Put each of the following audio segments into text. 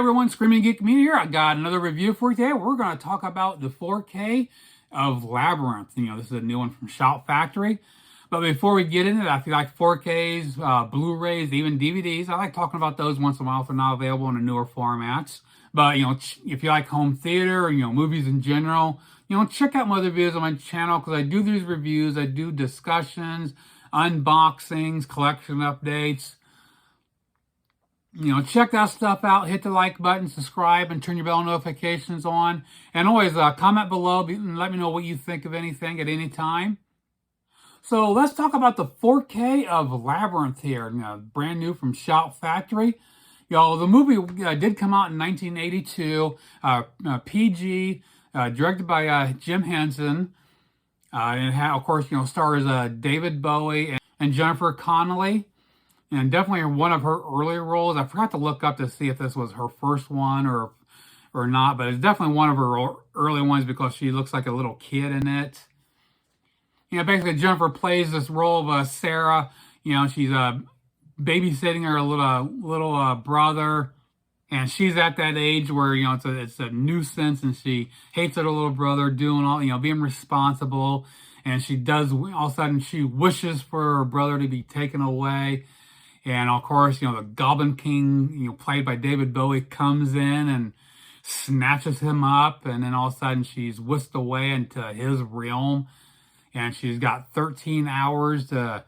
everyone, Screaming Geek Me here. I got another review for you today. We're going to talk about the 4K of Labyrinth. This is a new one from Shout Factory. But before we get into it, if you like 4Ks, Blu-rays, even DVDs, I like talking about those once in a while if they're not available in the newer formats. But, if you like home theater, or, movies in general, check out my other videos on my channel because I do these reviews. I do discussions, unboxings, collection updates. Check that stuff out. Hit the like button, subscribe, and turn your bell notifications on. And always comment below and let me know what you think of anything at any time. So let's talk about the 4K of Labyrinth here. Brand new from Shout Factory. The movie did come out in 1982. PG, directed by Jim Henson. And of course, stars David Bowie and Jennifer Connelly. And definitely one of her earlier roles. I forgot to look up to see if this was her first one or not, but it's definitely one of her early ones because she looks like a little kid in it. Basically Jennifer plays this role of Sarah. She's babysitting her little brother, and she's at that age where it's a nuisance, and she hates her little brother doing all being responsible, and she does all of a sudden she wishes for her brother to be taken away. And of course, the Goblin King, played by David Bowie, comes in and snatches him up. And then all of a sudden she's whisked away into his realm. And she's got 13 hours to,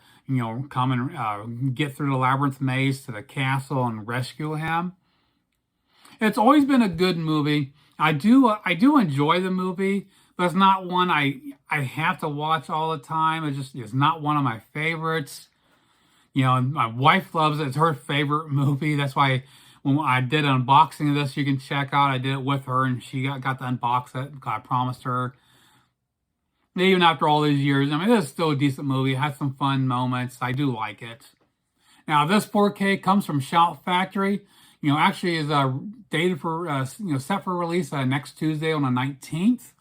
come and get through the labyrinth maze to the castle and rescue him. It's always been a good movie. I do enjoy the movie, but it's not one I have to watch all the time. It's not one of my favorites. My wife loves it. It's her favorite movie. That's why when I did an unboxing of this, you can check out. I did it with her, and she got to unbox it. I promised her. Even after all these years, it is still a decent movie. It has some fun moments. I do like it. Now, this 4K comes from Shout Factory. Actually is dated for, set for release next Tuesday on the 19th.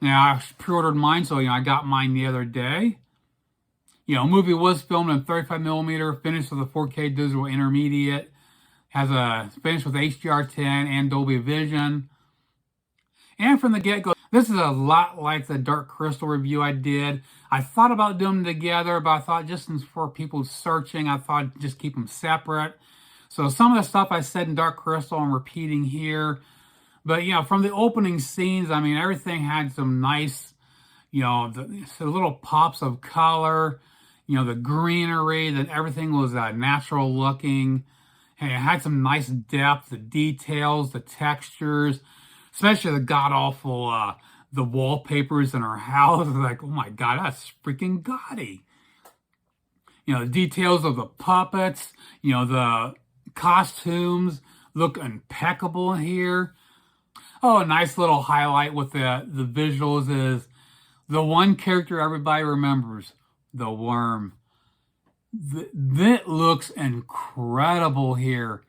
Now, I pre-ordered mine, so, I got mine the other day. Movie was filmed in 35mm, finished with a 4K digital intermediate, has a finish with HDR10 and Dolby Vision. And from the get-go, this is a lot like the Dark Crystal review I did. I thought about doing them together, but I thought just for people searching, I thought I'd just keep them separate. So some of the stuff I said in Dark Crystal I'm repeating here. But, from the opening scenes, everything had some nice, the little pops of color. The greenery, that everything was natural looking. And it had some nice depth, the details, the textures, especially the god-awful, the wallpapers in her house. Like, oh my God, that's freaking gaudy. The details of the puppets, the costumes look impeccable here. Oh, a nice little highlight with the visuals is the one character everybody remembers, the worm. That looks incredible here.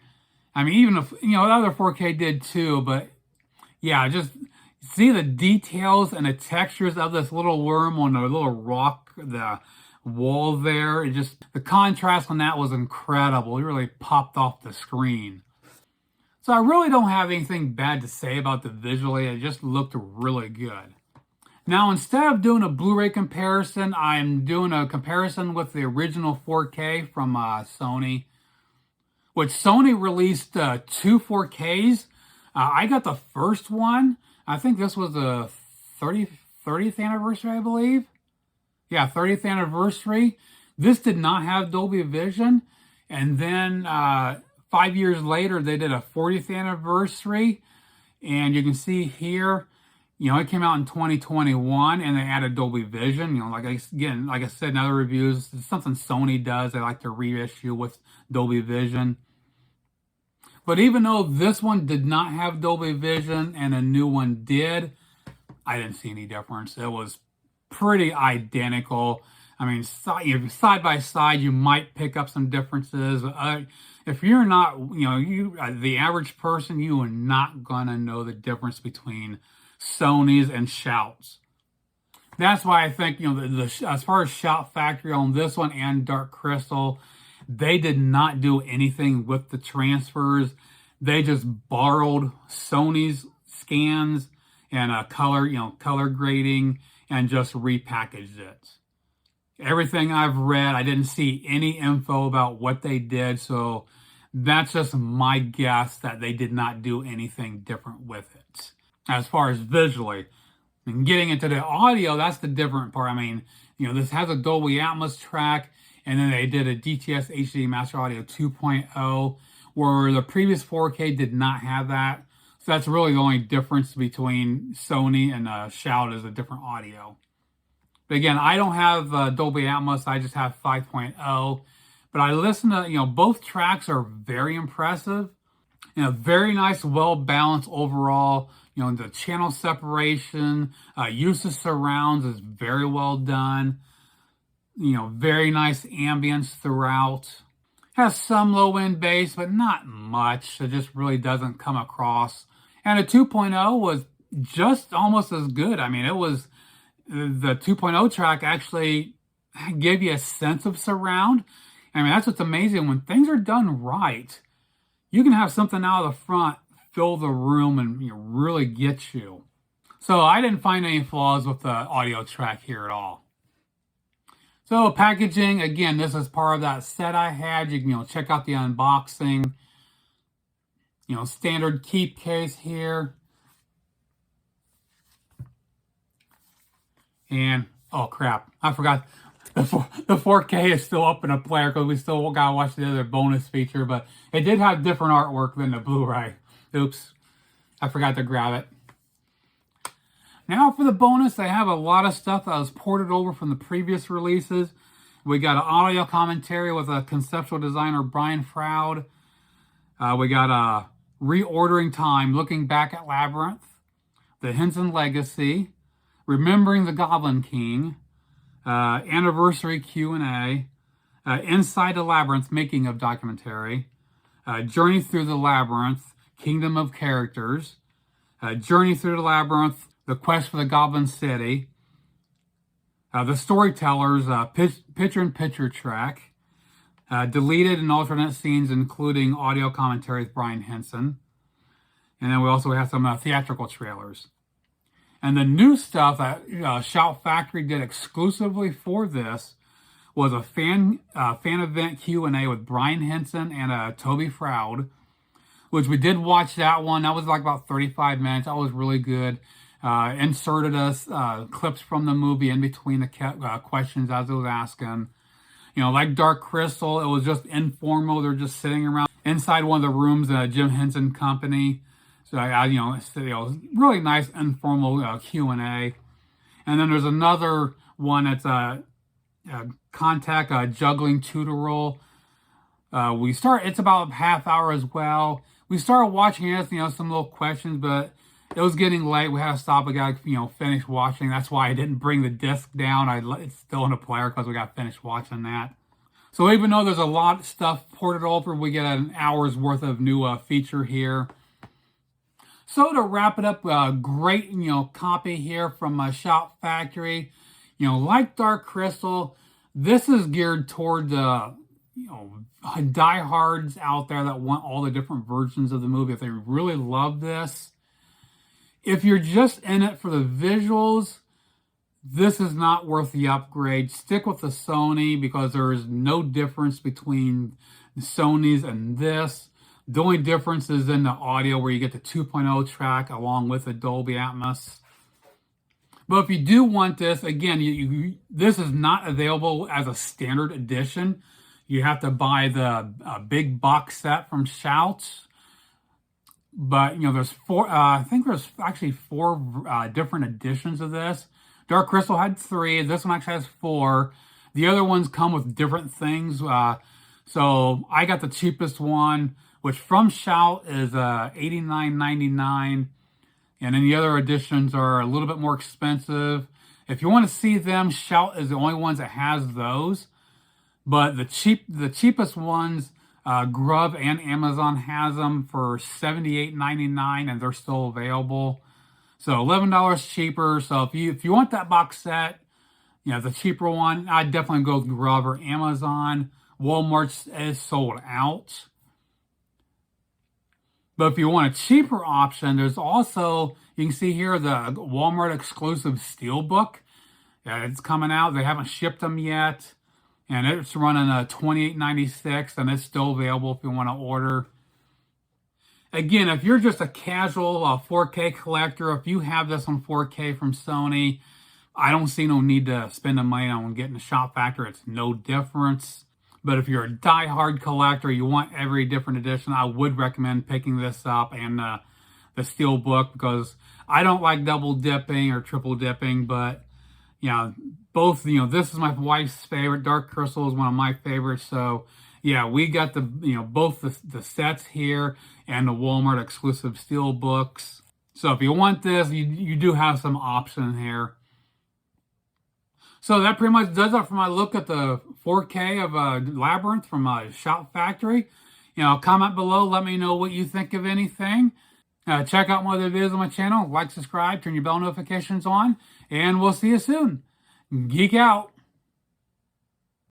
Even if, the other 4K did too, but yeah, just see the details and the textures of this little worm on the little rock, the wall there. The contrast on that was incredible. It really popped off the screen. So I really don't have anything bad to say about the visually. It just looked really good. Now, instead of doing a Blu-ray comparison, I'm doing a comparison with the original 4K from Sony, which Sony released 2 4Ks. I got the first one. I think this was the 30th anniversary, I believe. Yeah, 30th anniversary. This did not have Dolby Vision. And then 5 years later, they did a 40th anniversary. And you can see here, it came out in 2021, and they added Dolby Vision. Like I said in other reviews, it's something Sony does. They like to reissue with Dolby Vision. But even though this one did not have Dolby Vision and a new one did, I didn't see any difference. It was pretty identical. Side by side, you might pick up some differences. If you're not, the average person, you are not going to know the difference between Sony's and Shout's. That's why I think, as far as Shout Factory on this one and Dark Crystal, they did not do anything with the transfers. They just borrowed Sony's scans and color grading and just repackaged it. Everything I've read, I didn't see any info about what they did, so that's just my guess that they did not do anything different with it. As far as visually, and getting into the audio, that's the different part. I mean, this has a Dolby Atmos track, and then they did a DTS HD Master Audio 2.0, where the previous 4K did not have that. So that's really the only difference between Sony and Shout is a different audio. But again, I don't have Dolby Atmos. I just have 5.0. But I listen to, both tracks are very impressive. Very nice, well-balanced overall. The channel separation, use of surrounds is very well done. Very nice ambience throughout. Has some low-end bass, but not much. It just really doesn't come across. And a 2.0 was just almost as good. I mean, it was... The 2.0 track actually gave you a sense of surround. I mean, that's what's amazing. When things are done right, you can have something out of the front fill the room and really get you. So I didn't find any flaws with the audio track here at all. So packaging, again, this is part of that set I had. You can check out the unboxing. Standard keep case here. And, oh crap, I forgot, the 4K is still up in a player because we still got to watch the other bonus feature, but it did have different artwork than the Blu-ray. Oops, I forgot to grab it. Now for the bonus, they have a lot of stuff that was ported over from the previous releases. We got an audio commentary with a conceptual designer, Brian Froud. We got a reordering time, looking back at Labyrinth, the Henson Legacy, Remembering the Goblin King, Anniversary Q&A, Inside the Labyrinth Making of Documentary, Journey Through the Labyrinth, Kingdom of Characters, Journey Through the Labyrinth, The Quest for the Goblin City, The Storytellers, Picture-in-Picture track, deleted and alternate scenes including audio commentary with Brian Henson, and then we also have some theatrical trailers. And the new stuff that Shout Factory did exclusively for this was a fan event Q&A with Brian Henson and Toby Froud, which we did watch that one. That was like about 35 minutes. That was really good. Inserted us clips from the movie in between the questions as it was asking. Like Dark Crystal, it was just informal. They're just sitting around inside one of the rooms at Jim Henson Company. So, really nice informal Q&A. And then there's another one that's Contact Juggling Tutorial. It's about a half hour as well. We started watching it, some little questions, but it was getting late. We had to stop. We got to, finish watching. That's why I didn't bring the disc down. It's still in the player because we got to finish watching that. So even though there's a lot of stuff ported over, we get an hour's worth of new feature here. So to wrap it up, great, copy here from Shout Factory. Like Dark Crystal, this is geared toward the, diehards out there that want all the different versions of the movie. If they really love this, if you're just in it for the visuals, this is not worth the upgrade. Stick with the Sony because there is no difference between the Sony's and this. The only difference is in the audio where you get the 2.0 track along with the Dolby Atmos. But if you do want this, again, this is not available as a standard edition. You have to buy the big box set from Shout. But, there's four, I think there's actually four different editions of this. Dark Crystal had 3. This one actually has 4. The other ones come with different things. So I got the cheapest one, which from Shout is $89.99. And then the other editions are a little bit more expensive. If you want to see them, Shout is the only ones that has those. But the cheapest ones, Grub and Amazon has them for $78.99, and they're still available. So $11 cheaper. So if you want that box set, the cheaper one, I'd definitely go with Grub or Amazon. Walmart is sold out. But if you want a cheaper option, there's also, you can see here, the Walmart exclusive Steelbook. It's coming out. They haven't shipped them yet. And it's running a $28.96, and it's still available if you want to order. Again, if you're just a casual 4K collector, if you have this on 4K from Sony, I don't see no need to spend the money on getting a Shop Factor. It's no difference. But if you're a die-hard collector, you want every different edition, I would recommend picking this up and the Steelbook, because I don't like double dipping or triple dipping, but yeah, both, this is my wife's favorite. Dark Crystal is one of my favorites. So yeah, we got the, both the sets here and the Walmart exclusive steel books. So if you want this, you do have some option here. So that pretty much does it for my look at the 4K of Labyrinth from Shout Factory. Comment below, let me know what you think of anything. Check out my other videos on my channel. Like, subscribe, turn your bell notifications on, and we'll see you soon. Geek out.